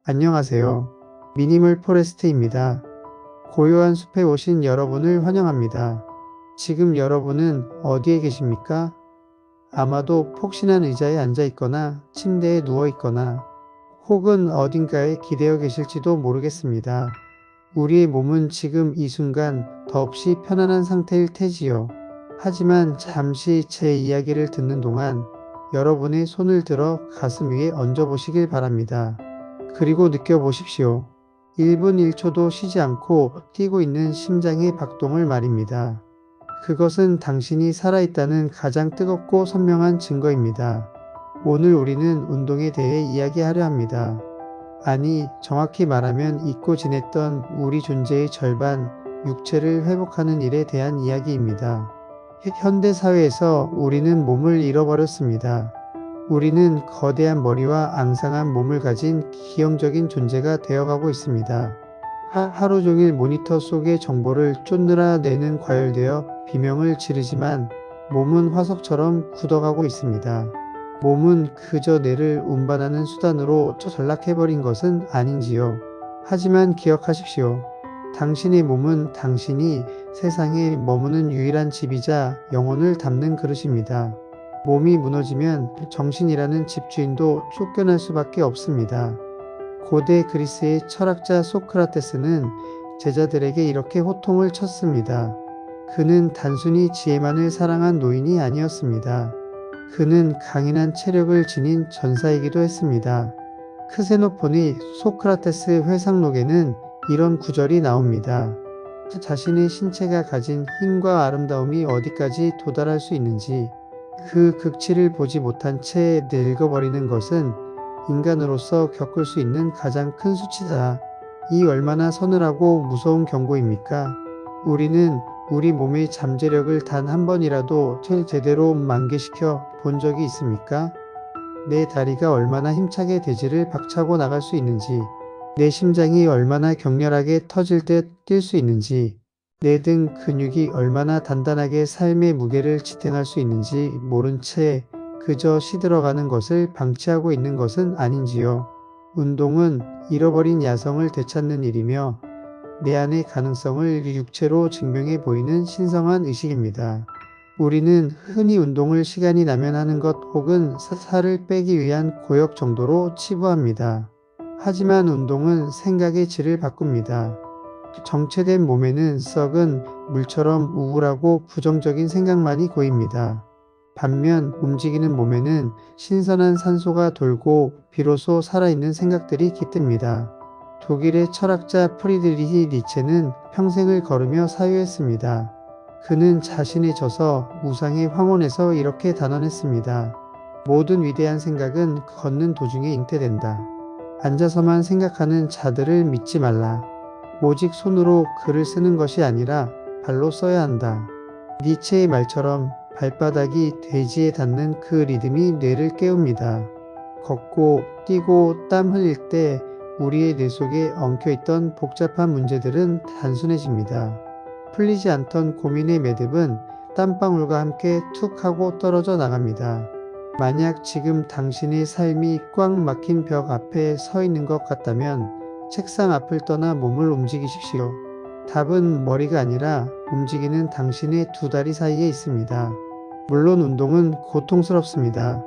안녕하세요. 미니멀 포레스트입니다. 고요한 숲에 오신 여러분을 환영합니다. 지금 여러분은 어디에 계십니까? 아마도 폭신한 의자에 앉아 있거나 침대에 누워 있거나 혹은 어딘가에 기대어 계실지도 모르겠습니다. 우리의 몸은 지금 이 순간 더없이 편안한 상태일 테지요. 하지만 잠시 제 이야기를 듣는 동안 여러분의 손을 들어 가슴 위에 얹어 보시길 바랍니다. 그리고 느껴보십시오. 1분 1초도 쉬지 않고 뛰고 있는 심장의 박동을 말입니다. 그것은 당신이 살아있다는 가장 뜨겁고 선명한 증거입니다. 오늘 우리는 운동에 대해 이야기하려 합니다. 아니, 정확히 말하면 잊고 지냈던 우리 존재의 절반, 육체를 회복하는 일에 대한 이야기입니다. 현대 사회에서 우리는 몸을 잃어버렸습니다. 우리는 거대한 머리와 앙상한 몸을 가진 기형적인 존재가 되어가고 있습니다. 하루 종일 모니터 속의 정보를 쫓느라 뇌는 과열되어 비명을 지르지만 몸은 화석처럼 굳어가고 있습니다. 몸은 그저 뇌를 운반하는 수단으로 전락해버린 것은 아닌지요. 하지만 기억하십시오. 당신의 몸은 당신이 세상에 머무는 유일한 집이자 영혼을 담는 그릇입니다. 몸이 무너지면 정신이라는 집주인도 쫓겨날 수밖에 없습니다. 고대 그리스의 철학자 소크라테스는 제자들에게 이렇게 호통을 쳤습니다. 그는 단순히 지혜만을 사랑한 노인이 아니었습니다. 그는 강인한 체력을 지닌 전사이기도 했습니다. 크세노폰의 소크라테스 회상록에는 이런 구절이 나옵니다. 자신의 신체가 가진 힘과 아름다움이 어디까지 도달할 수 있는지 그 극치를 보지 못한 채 늙어버리는 것은 인간으로서 겪을 수 있는 가장 큰 수치다. 이 얼마나 서늘하고 무서운 경고입니까? 우리는 우리 몸의 잠재력을 단 한 번이라도 제대로 만개시켜 본 적이 있습니까? 내 다리가 얼마나 힘차게 대지를 박차고 나갈 수 있는지, 내 심장이 얼마나 격렬하게 터질 때 뛸 수 있는지, 내 등 근육이 얼마나 단단하게 삶의 무게를 지탱할 수 있는지 모른 채 그저 시들어가는 것을 방치하고 있는 것은 아닌지요. 운동은 잃어버린 야성을 되찾는 일이며 내 안의 가능성을 육체로 증명해 보이는 신성한 의식입니다. 우리는 흔히 운동을 시간이 나면 하는 것 혹은 살을 빼기 위한 고역 정도로 치부합니다. 하지만 운동은 생각의 질을 바꿉니다. 정체된 몸에는 썩은 물처럼 우울하고 부정적인 생각만이 고입니다. 반면 움직이는 몸에는 신선한 산소가 돌고 비로소 살아있는 생각들이 깃듭니다. 독일의 철학자 프리드리히 니체는 평생을 걸으며 사유했습니다. 그는 자신의 저서 우상의 황혼에서 이렇게 단언했습니다. 모든 위대한 생각은 걷는 도중에 잉태된다. 앉아서만 생각하는 자들을 믿지 말라. 오직 손으로 글을 쓰는 것이 아니라 발로 써야 한다. 니체의 말처럼 발바닥이 대지에 닿는 그 리듬이 뇌를 깨웁니다. 걷고 뛰고 땀 흘릴 때 우리의 뇌 속에 엉켜있던 복잡한 문제들은 단순해집니다. 풀리지 않던 고민의 매듭은 땀방울과 함께 툭 하고 떨어져 나갑니다. 만약 지금 당신의 삶이 꽉 막힌 벽 앞에 서 있는 것 같다면 책상 앞을 떠나 몸을 움직이십시오. 답은 머리가 아니라 움직이는 당신의 두 다리 사이에 있습니다. 물론 운동은 고통스럽습니다.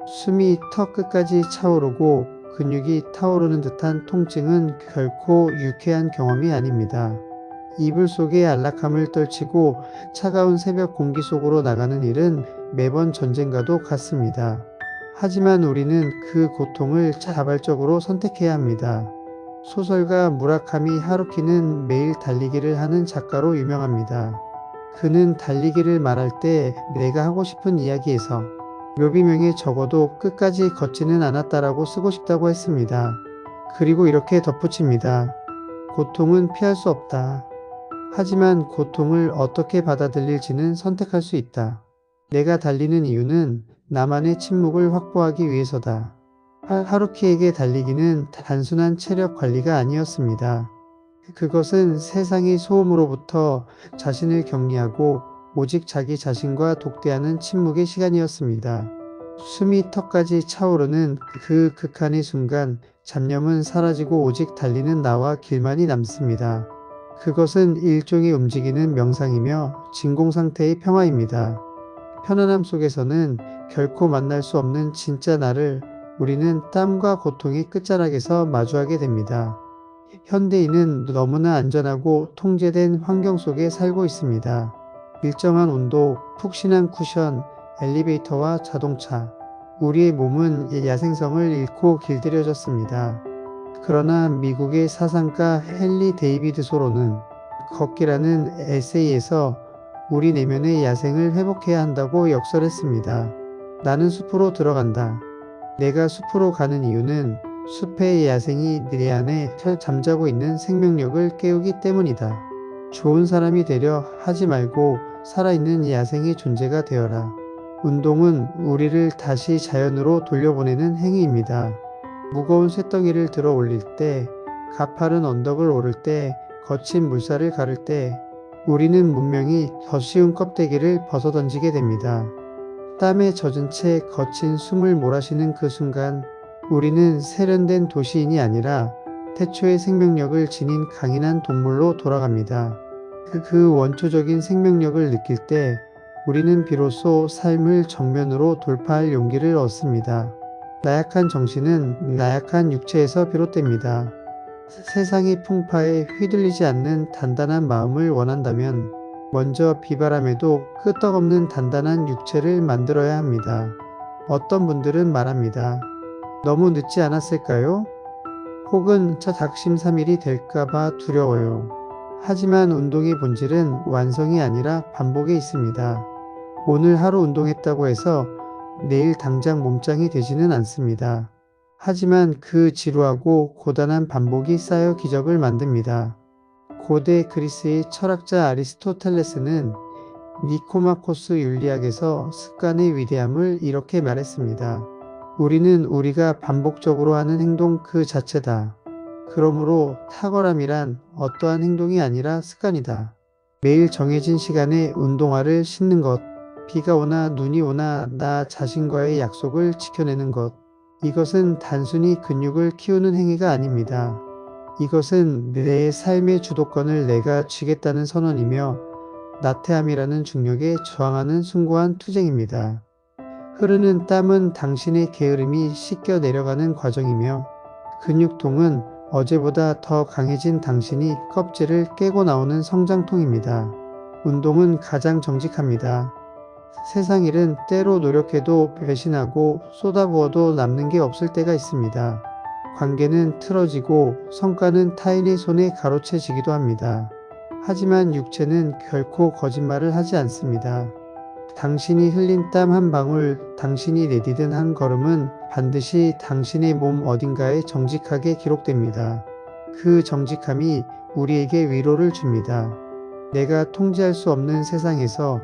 숨이 턱 끝까지 차오르고 근육이 타오르는 듯한 통증은 결코 유쾌한 경험이 아닙니다. 이불 속의 안락함을 떨치고 차가운 새벽 공기 속으로 나가는 일은 매번 전쟁과도 같습니다. 하지만 우리는 그 고통을 자발적으로 선택해야 합니다. 소설가 무라카미 하루키는 매일 달리기를 하는 작가로 유명합니다. 그는 달리기를 말할 때 내가 하고 싶은 이야기에서 묘비명에 적어도 끝까지 걷지는 않았다라고 쓰고 싶다고 했습니다. 그리고 이렇게 덧붙입니다. 고통은 피할 수 없다. 하지만 고통을 어떻게 받아들일지는 선택할 수 있다. 내가 달리는 이유는 나만의 침묵을 확보하기 위해서다. 하루키에게 달리기는 단순한 체력 관리가 아니었습니다. 그것은 세상의 소음으로부터 자신을 격리하고 오직 자기 자신과 독대하는 침묵의 시간이었습니다. 숨이 턱까지 차오르는 그 극한의 순간 잡념은 사라지고 오직 달리는 나와 길만이 남습니다. 그것은 일종의 움직이는 명상이며 진공상태의 평화입니다. 편안함 속에서는 결코 만날 수 없는 진짜 나를 우리는 땀과 고통의 끝자락에서 마주하게 됩니다. 현대인은 너무나 안전하고 통제된 환경 속에 살고 있습니다. 일정한 온도, 푹신한 쿠션, 엘리베이터와 자동차. 우리의 몸은 야생성을 잃고 길들여졌습니다. 그러나 미국의 사상가 헨리 데이비드 소로는 걷기라는 에세이에서 우리 내면의 야생을 회복해야 한다고 역설했습니다. 나는 숲으로 들어간다. 내가 숲으로 가는 이유는 숲의 야생이 내 안에 잠자고 있는 생명력을 깨우기 때문이다. 좋은 사람이 되려 하지 말고 살아있는 야생의 존재가 되어라. 운동은 우리를 다시 자연으로 돌려보내는 행위입니다. 무거운 쇳덩이를 들어 올릴 때, 가파른 언덕을 오를 때, 거친 물살을 가를 때, 우리는 분명히 더 쉬운 껍데기를 벗어던지게 됩니다. 땀에 젖은 채 거친 숨을 몰아쉬는 그 순간, 우리는 세련된 도시인이 아니라 태초의 생명력을 지닌 강인한 동물로 돌아갑니다. 그 원초적인 생명력을 느낄 때 우리는 비로소 삶을 정면으로 돌파할 용기를 얻습니다. 나약한 정신은 나약한 육체에서 비롯됩니다. 세상의 풍파에 휘둘리지 않는 단단한 마음을 원한다면 먼저 비바람에도 끄떡없는 단단한 육체를 만들어야 합니다. 어떤 분들은 말합니다. 너무 늦지 않았을까요? 혹은 작심삼일이 될까봐 두려워요. 하지만 운동의 본질은 완성이 아니라 반복에 있습니다. 오늘 하루 운동했다고 해서 내일 당장 몸짱이 되지는 않습니다. 하지만 그 지루하고 고단한 반복이 쌓여 기적을 만듭니다. 고대 그리스의 철학자 아리스토텔레스는 니코마코스 윤리학에서 습관의 위대함을 이렇게 말했습니다. 우리는 우리가 반복적으로 하는 행동 그 자체다. 그러므로 탁월함이란 어떠한 행동이 아니라 습관이다. 매일 정해진 시간에 운동화를 신는 것, 비가 오나 눈이 오나 나 자신과의 약속을 지켜내는 것, 이것은 단순히 근육을 키우는 행위가 아닙니다. 이것은 내 삶의 주도권을 내가 쥐겠다는 선언이며 나태함이라는 중력에 저항하는 숭고한 투쟁입니다. 흐르는 땀은 당신의 게으름이 씻겨 내려가는 과정이며 근육통은 어제보다 더 강해진 당신이 껍질을 깨고 나오는 성장통입니다. 운동은 가장 정직합니다. 세상 일은 때로 노력해도 배신하고 쏟아부어도 남는 게 없을 때가 있습니다. 관계는 틀어지고 성과는 타인의 손에 가로채지기도 합니다. 하지만 육체는 결코 거짓말을 하지 않습니다. 당신이 흘린 땀 한 방울, 당신이 내디딘 한 걸음은 반드시 당신의 몸 어딘가에 정직하게 기록됩니다. 그 정직함이 우리에게 위로를 줍니다. 내가 통제할 수 없는 세상에서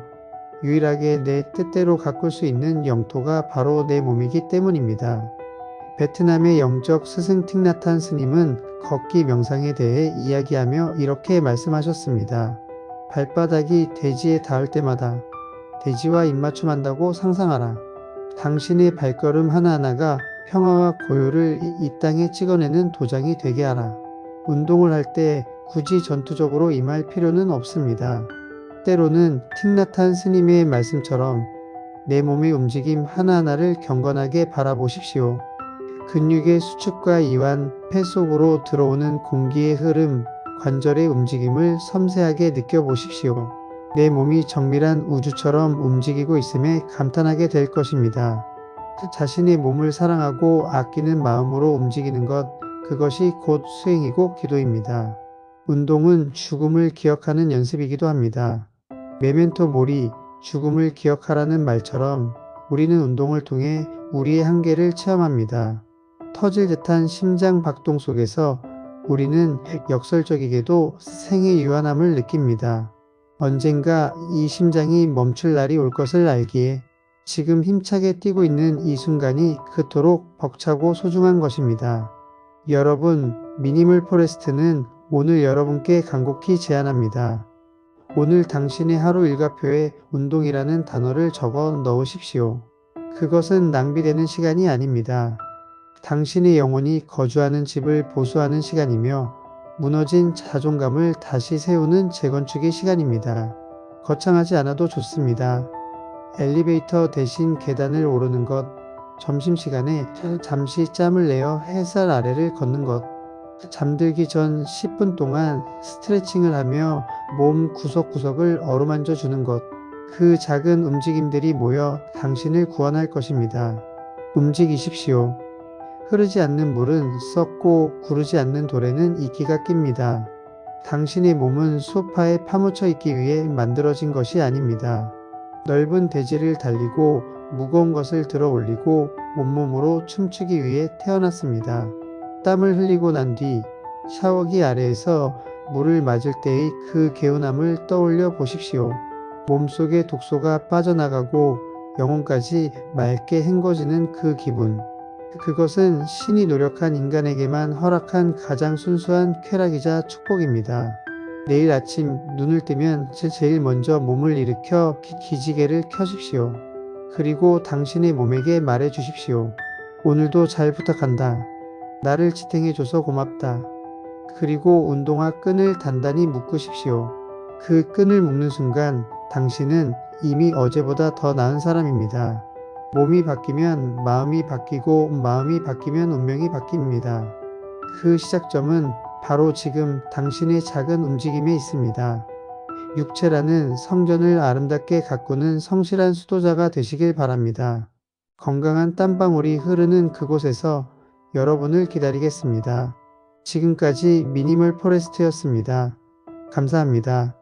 유일하게 내 뜻대로 가꿀 수 있는 영토가 바로 내 몸이기 때문입니다. 베트남의 영적 스승 틱나탄 스님은 걷기 명상에 대해 이야기하며 이렇게 말씀하셨습니다. 발바닥이 대지에 닿을 때마다 대지와 입맞춤한다고 상상하라. 당신의 발걸음 하나하나가 평화와 고요를 이 땅에 찍어내는 도장이 되게 하라. 운동을 할 때 굳이 전투적으로 임할 필요는 없습니다. 때로는 틱나탄 스님의 말씀처럼 내 몸의 움직임 하나하나를 경건하게 바라보십시오. 근육의 수축과 이완, 폐 속으로 들어오는 공기의 흐름, 관절의 움직임을 섬세하게 느껴보십시오. 내 몸이 정밀한 우주처럼 움직이고 있음에 감탄하게 될 것입니다. 자신의 몸을 사랑하고 아끼는 마음으로 움직이는 것, 그것이 곧 수행이고 기도입니다. 운동은 죽음을 기억하는 연습이기도 합니다. 메멘토 모리, 죽음을 기억하라는 말처럼 우리는 운동을 통해 우리의 한계를 체험합니다. 터질 듯한 심장 박동 속에서 우리는 역설적이게도 생의 유한함을 느낍니다. 언젠가 이 심장이 멈출 날이 올 것을 알기에 지금 힘차게 뛰고 있는 이 순간이 그토록 벅차고 소중한 것입니다. 여러분, 미니멀 포레스트는 오늘 여러분께 간곡히 제안합니다. 오늘 당신의 하루 일과표에 운동이라는 단어를 적어 넣으십시오. 그것은 낭비되는 시간이 아닙니다. 당신의 영혼이 거주하는 집을 보수하는 시간이며 무너진 자존감을 다시 세우는 재건축의 시간입니다. 거창하지 않아도 좋습니다. 엘리베이터 대신 계단을 오르는 것, 점심시간에 잠시 짬을 내어 햇살 아래를 걷는 것, 잠들기 전 10분 동안 스트레칭을 하며 몸 구석구석을 어루만져 주는 것, 그 작은 움직임들이 모여 당신을 구원할 것입니다. 움직이십시오. 흐르지 않는 물은 썩고 구르지 않는 돌에는 이끼가 낍니다. 당신의 몸은 소파에 파묻혀 있기 위해 만들어진 것이 아닙니다. 넓은 대지를 달리고 무거운 것을 들어 올리고 온몸으로 춤추기 위해 태어났습니다. 땀을 흘리고 난 뒤 샤워기 아래에서 물을 맞을 때의 그 개운함을 떠올려 보십시오. 몸속의 독소가 빠져나가고 영혼까지 맑게 헹궈지는 그 기분. 그것은 신이 노력한 인간에게만 허락한 가장 순수한 쾌락이자 축복입니다. 내일 아침 눈을 뜨면 제일 먼저 몸을 일으켜 기지개를 켜십시오. 그리고 당신의 몸에게 말해 주십시오. 오늘도 잘 부탁한다. 나를 지탱해줘서 고맙다. 그리고 운동화 끈을 단단히 묶으십시오. 그 끈을 묶는 순간 당신은 이미 어제보다 더 나은 사람입니다. 몸이 바뀌면 마음이 바뀌고 마음이 바뀌면 운명이 바뀝니다. 그 시작점은 바로 지금 당신의 작은 움직임에 있습니다. 육체라는 성전을 아름답게 가꾸는 성실한 수도자가 되시길 바랍니다. 건강한 땀방울이 흐르는 그곳에서 여러분을 기다리겠습니다. 지금까지 미니멀 포레스트였습니다. 감사합니다.